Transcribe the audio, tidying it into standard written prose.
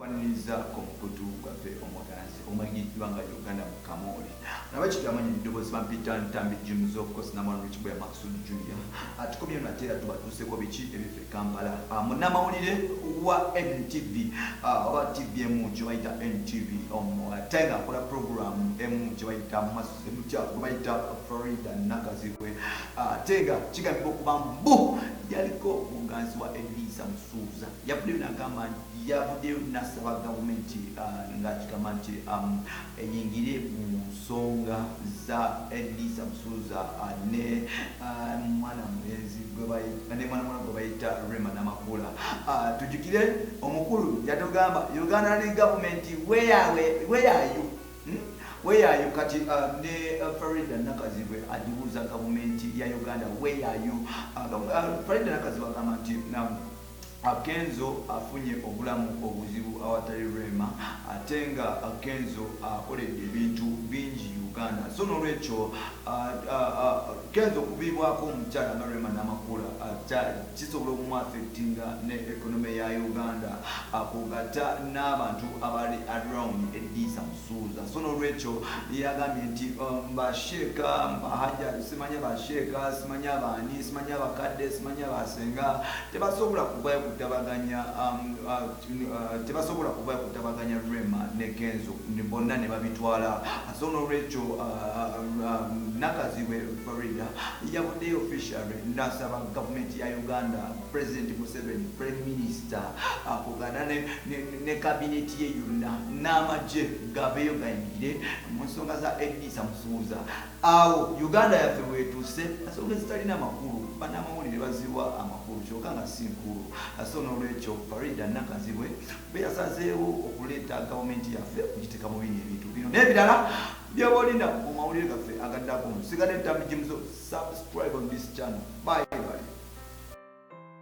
Kwaniriza komputu gaffe omuganzi omanyiddwa nga Uganda Mukamooli nabakiri amanyi eddoboozi bampita ntambi James of course namwana w'ekibwa ya Maxud Junior atukomye nate era tubatuuseko biki ebife Kampala munnamawulire wa NTV oba TV emu gye bayita NTV ate nga akola program emu gye bayita bayita Florida Nakazibwe ate nga kigambibwa okuba mbu yaliko omuganzi wa Elisa Musuuza yavuddeyo n'agamba yavuddeyo n'asaba gavumenti nga kigamba nti enyingire mu nsonga za Elisa Musuuza ne mwana mulenzi ne mwana gwe bayita Rema n'amakula tujjukire omukulu yatugamba Uganda government where are you? Where are you? Kati ne Farida Nakazibwe adibuuza gavumenti ya Uganda where are you? Farida Nakazibwe agamba nti Kenzo afunye obulamu obuzibu awatali Rema ate nga Kenzo akoledde ebintu bingi Uganda so nolwekyo Kenzo kubibwako omukyala nga Rema n'amakula kisobola okumuaffectinga ne economy ya Uganda akugata n'abantu abali around Elisa Musuuza so nolwekyo yagambye nti basheeka bahaja simanya basheeka simanya baani simanya bakadde simanya basenga tebasobola kubayo kutabaganya tebasobola kubayo kutabaganya Rema ne Kenzo ne bonna ne babitwala so nolwekyo Nakazibwe Farida yavuddeyo officially n'asaba government ya Uganda President Museveni Prime Minister akugana ne cabinet ye yonna n'amagye gabeyo gayingire mu nsonga za Elisa Musuuza awo Uganda yaffe weetuuse asonga zitalina makulu banamawulire baziwa amakulu kyokka nga si nkulu so nolwekyo Farida Nakazibwe beyasazeewo okuleeta gavumenti yaffe okugiteeka mu bino ebintu bino n'ebirala byobolinda mu mawulire gaffe agaddako sigadde Tambi Jimzo subscribe on this channel bye bye